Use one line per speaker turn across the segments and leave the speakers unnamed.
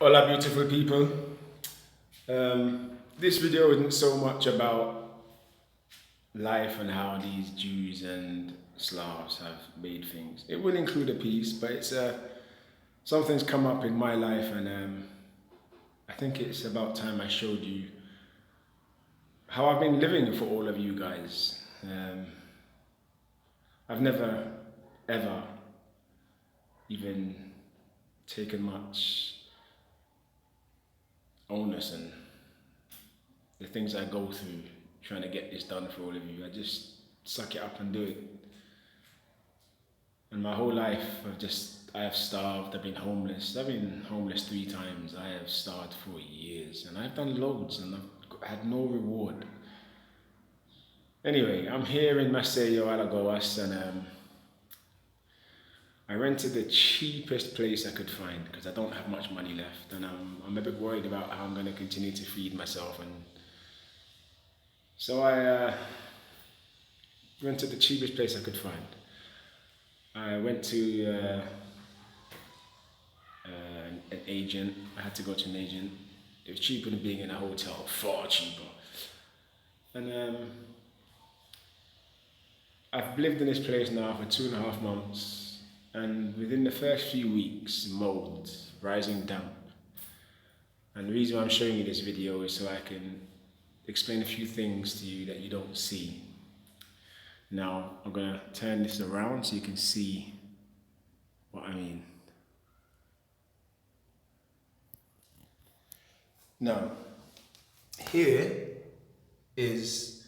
Hola beautiful people. This video isn't so much about life and how these Jews and Slavs have made things. It will include a piece, but it's something's come up in my life, and I think it's about time I showed you how I've been living for all of you guys. I've never ever even taken much onus and the things I go through trying to get this done for all of you. I just suck it up and do it. And my whole life I have starved, I've been homeless. I've been homeless 3 times. I have starved for years and I've done loads and I've had no reward. Anyway, I'm here in Maceió, Alagoas, and I rented the cheapest place I could find because I don't have much money left, and I'm a bit worried about how I'm going to continue to feed myself. And so I rented the cheapest place I could find. I went to an agent. I had to go to an agent. It was cheaper than being in a hotel, far cheaper. And I've lived in this place now for 2.5 months. And within the first few weeks, mold, rising damp. And the reason why I'm showing you this video is so I can explain a few things to you that you don't see. Now, I'm gonna turn this around so you can see what I mean. Now, here is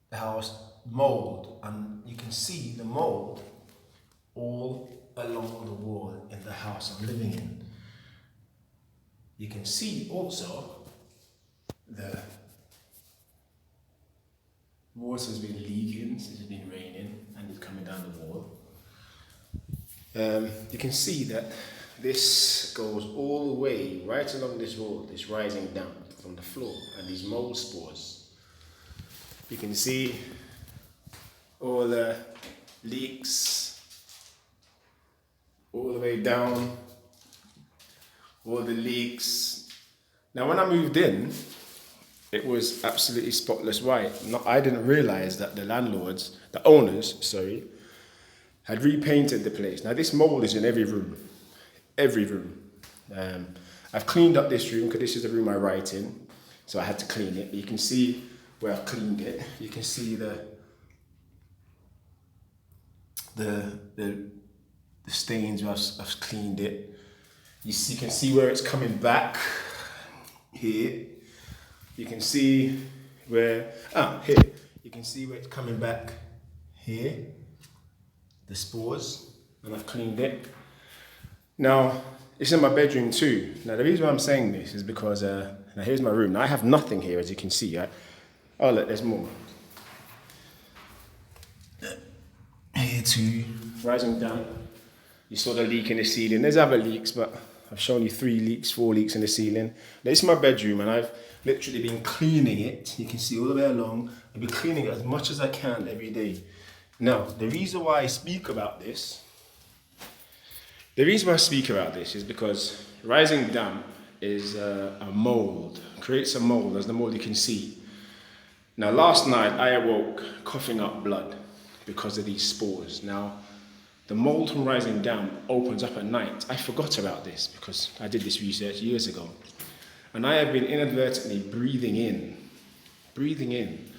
the house mold, and you can see the mold all along the wall in the house I'm living in. You can see also the water has been leaking since it's been raining and it's coming down the wall. You can see that this goes all the way right along this wall, this rising damp from the floor and these mold spores. You can see all the leaks all the way down, all the leaks. Now when I moved in, it was absolutely spotless white. I didn't realize that the owners, had repainted the place. Now this mold is in every room. I've cleaned up this room because this is the room I write in, so I had to clean it. But you can see where I've cleaned it. You can see the stains where I've cleaned it. You can see where it's coming back here. You can see where, here. You can see where it's coming back here, the spores, and I've cleaned it. Now, it's in my bedroom too. Now, the reason why I'm saying this is because, now here's my room. Now, I have nothing here, as you can see. Right? Oh, look, there's more. Here too, rising down. You saw the leak in the ceiling. There's other leaks, but I've shown you 3 leaks, 4 leaks in the ceiling. This is my bedroom, and I've literally been cleaning it. You can see all the way along. I've been cleaning it as much as I can every day. Now, the reason why I speak about this is because rising damp is a mold, creates a mold, as the mold you can see. Now, last night I awoke coughing up blood because of these spores. Now, the mold from rising damp opens up at night. I forgot about this because I did this research years ago. And I have been inadvertently breathing in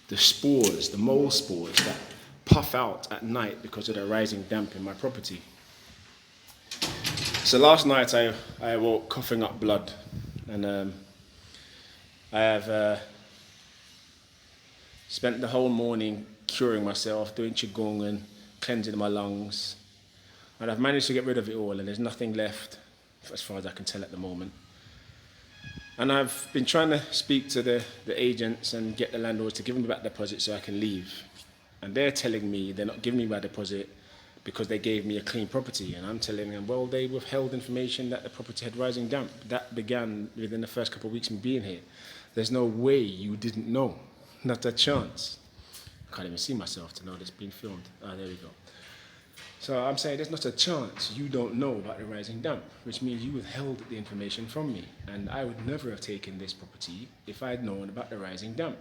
the spores, the mold spores that puff out at night because of the rising damp in my property. So last night I awoke coughing up blood, and I have spent the whole morning curing myself, doing qigong and cleansing my lungs, and I've managed to get rid of it all, and there's nothing left as far as I can tell at the moment. And I've been trying to speak to the agents and get the landlords to give me back the deposit so I can leave, and they're telling me they're not giving me my deposit because they gave me a clean property, and I'm telling them, well, they withheld information that the property had rising damp. That began within the first couple of weeks of me being here. There's no way you didn't know, not a chance. I can't even see myself to know this being filmed. There we go. So I'm saying there's not a chance you don't know about the rising damp, which means you withheld the information from me. And I would never have taken this property if I had known about the rising damp.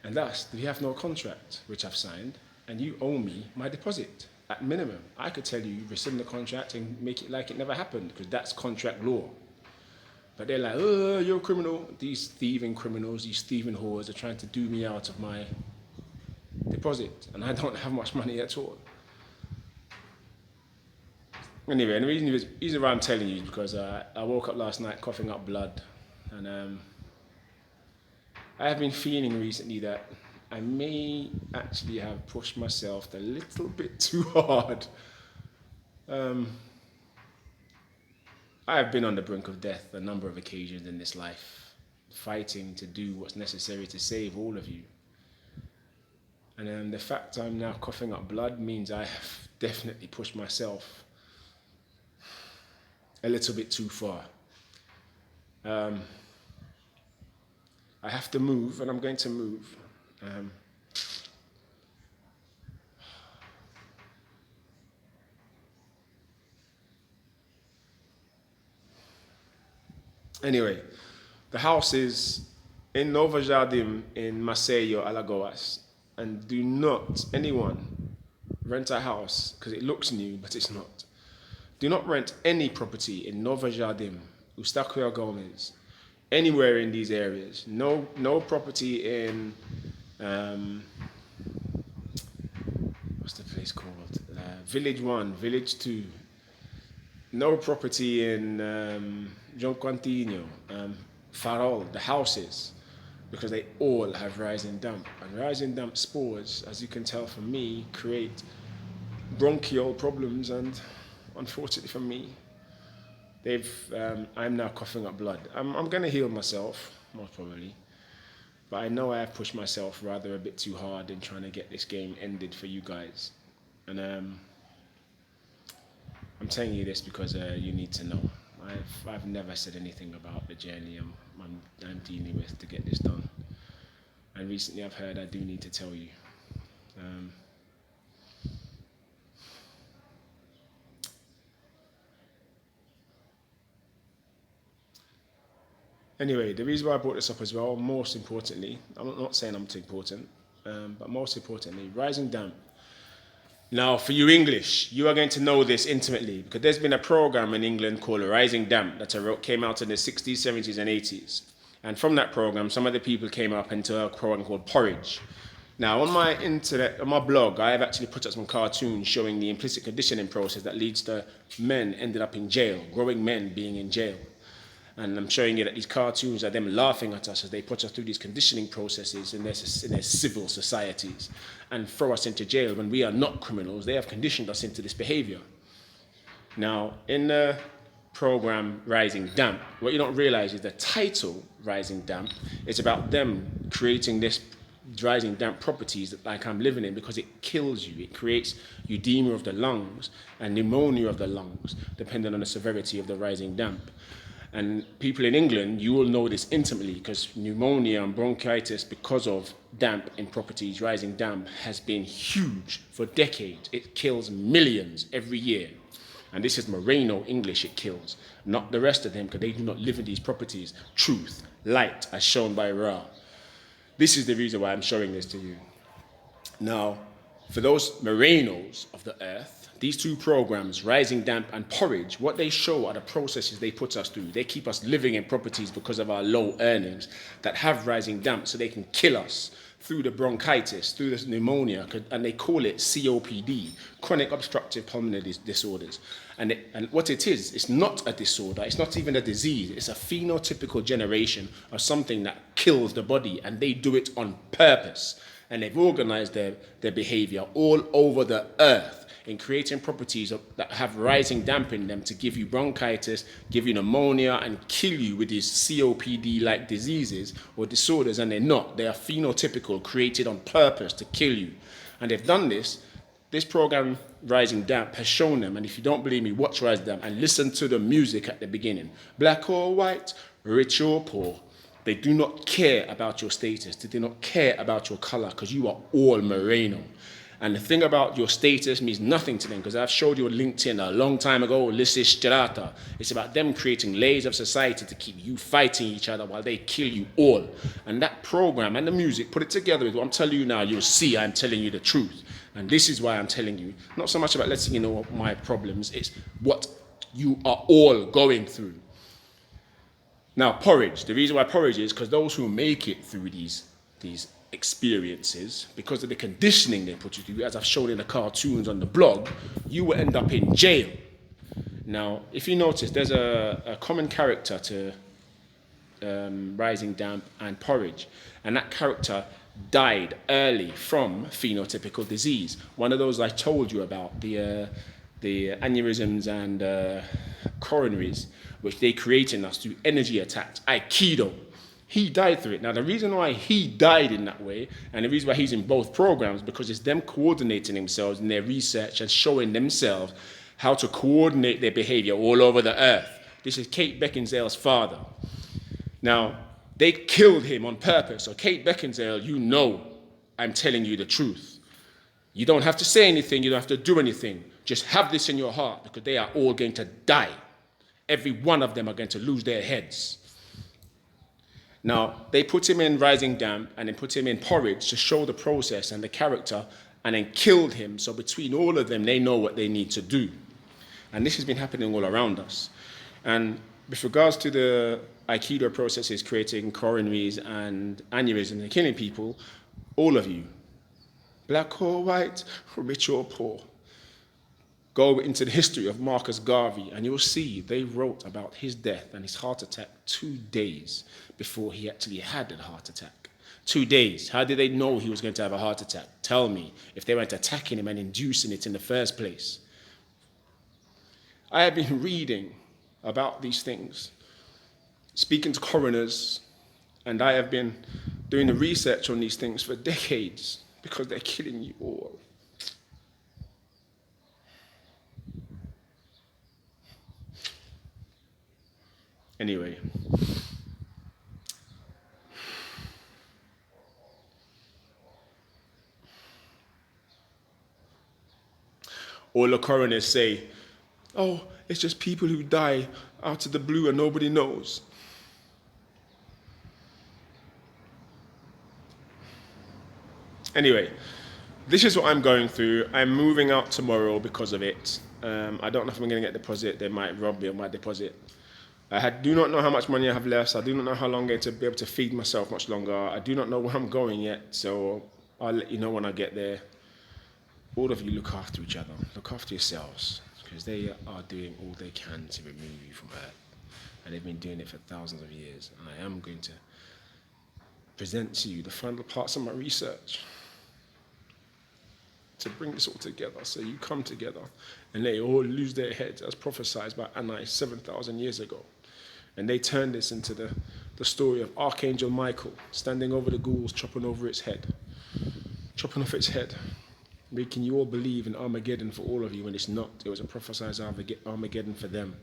And thus, we have no contract, which I've signed, and you owe me my deposit. At minimum, I could tell you rescind the contract and make it like it never happened, because that's contract law. But they're like, oh, you're a criminal. These thieving criminals, these thieving whores are trying to do me out of my deposit, and I don't have much money at all. Anyway, and the reason why I'm telling you is because I woke up last night coughing up blood, and I have been feeling recently that I may actually have pushed myself a little bit too hard. I have been on the brink of death a number of occasions in this life, fighting to do what's necessary to save all of you. And the fact I'm now coughing up blood means I have definitely pushed myself a little bit too far. I have to move, and I'm going to move. Anyway, the house is in Nova Jardim in Maceió, Alagoas. And do not, anyone, rent a house, because it looks new, but it's not. Do not rent any property in Nova Jardim, Eustaquio Gomes, anywhere in these areas. No property in, what's the place called? Village 1, Village 2. No property in John Quantino, Farol, the houses, because they all have rising damp. And rising damp spores, as you can tell from me, create bronchial problems, and unfortunately for me, I'm now coughing up blood. I'm going to heal myself, most probably, but I know I have pushed myself rather a bit too hard in trying to get this game ended for you guys. And I'm telling you this because you need to know. I've never said anything about the journey I'm dealing with to get this done. And recently I've heard I do need to tell you. Anyway, the reason why I brought this up as well, most importantly, I'm not saying I'm too important, but most importantly, rising damp. Now, for you English, you are going to know this intimately, because there's been a program in England called Rising Damp that came out in the 60s, 70s, and 80s. And from that program, some of the people came up into a program called Porridge. Now, on my internet, on my blog, I have actually put up some cartoons showing the implicit conditioning process that leads to men ended up in jail, growing men being in jail. And I'm showing you that these cartoons are them laughing at us as they put us through these conditioning processes in their civil societies and throw us into jail when we are not criminals. They have conditioned us into this behavior. Now, in the program Rising Damp, what you don't realize is the title Rising Damp is about them creating this rising damp properties that like I'm living in, because it kills you. It creates edema of the lungs and pneumonia of the lungs, depending on the severity of the rising damp. And people in England, you will know this intimately, because pneumonia and bronchitis, because of damp in properties, rising damp, has been huge for decades. It kills millions every year. And this is Moreno English it kills, not the rest of them, because they do not live in these properties. Truth, light, as shown by Ra. This is the reason why I'm showing this to you. Now, for those Morenos of the earth, these two programs, Rising Damp and Porridge, what they show are the processes they put us through. They keep us living in properties because of our low earnings that have rising damp, so they can kill us through the bronchitis, through the pneumonia, and they call it COPD, chronic obstructive pulmonary disorders. And what it is, it's not a disorder, it's not even a disease, it's a phenotypical generation of something that kills the body, and they do it on purpose. And they've organized their behavior all over the earth in creating properties that have rising damp in them to give you bronchitis, give you pneumonia, and kill you with these COPD-like diseases or disorders, and they're not. They are phenotypical, created on purpose to kill you. And they've done this. This program, Rising Damp, has shown them, and if you don't believe me, watch Rising Damp and listen to the music at the beginning. Black or white, rich or poor. They do not care about your status. They do not care about your color, because you are all Moreno. And the thing about your status means nothing to them, because I've showed you on LinkedIn a long time ago, Lissi Strata. It's about them creating layers of society to keep you fighting each other while they kill you all. And that program and the music, put it together with what I'm telling you now, you'll see I'm telling you the truth. And this is why I'm telling you, not so much about letting you know my problems, it's what you are all going through. Now, porridge, the reason why porridge is because those who make it through these experiences, because of the conditioning they put you through, as I've shown in the cartoons on the blog, you will end up in jail. Now, if you notice, there's a common character to Rising Damp and Porridge, and that character died early from phenotypical disease. One of those I told you about, the Aneurisms and Coronaries, which they create in us through energy attacks, Aikido. He died through it. Now, the reason why he died in that way, and the reason why he's in both programs, because it's them coordinating themselves in their research and showing themselves how to coordinate their behavior all over the earth. This is Kate Beckinsale's father. Now, they killed him on purpose. So Kate Beckinsale, you know I'm telling you the truth. You don't have to say anything. You don't have to do anything. Just have this in your heart, because they are all going to die. Every one of them are going to lose their heads. Now, they put him in Rising Damp and then put him in Porridge to show the process and the character, and then killed him. So between all of them, they know what they need to do. And this has been happening all around us. And with regards to the Aikido processes creating coronaries and aneurysms and killing people, all of you, black or white, rich or poor, go into the history of Marcus Garvey, and you'll see they wrote about his death and his heart attack 2 days before he actually had a heart attack. 2 days. How did they know he was going to have a heart attack? Tell me, if they weren't attacking him and inducing it in the first place. I have been reading about these things, speaking to coroners, and I have been doing the research on these things for decades, because they're killing you all. Anyway, all the coroners say, oh, it's just people who die out of the blue and nobody knows. Anyway, this is what I'm going through. I'm moving out tomorrow because of it. I don't know if I'm going to get a deposit. They might rob me of my deposit. I do not know how much money I have left. I do not know how long I'm going to be able to feed myself much longer. I do not know where I'm going yet, so I'll let you know when I get there. All of you look after each other. Look after yourselves, because they are doing all they can to remove you from Earth. And they've been doing it for thousands of years. And I am going to present to you the final parts of my research to bring this all together, so you come together and they all lose their heads, as prophesied by Anai 7,000 years ago. And they turned this into the story of Archangel Michael standing over the ghouls, chopping off its head, making you all believe in Armageddon for all of you when it's not. It was a prophesied Armageddon for them.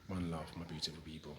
One love, my beautiful people.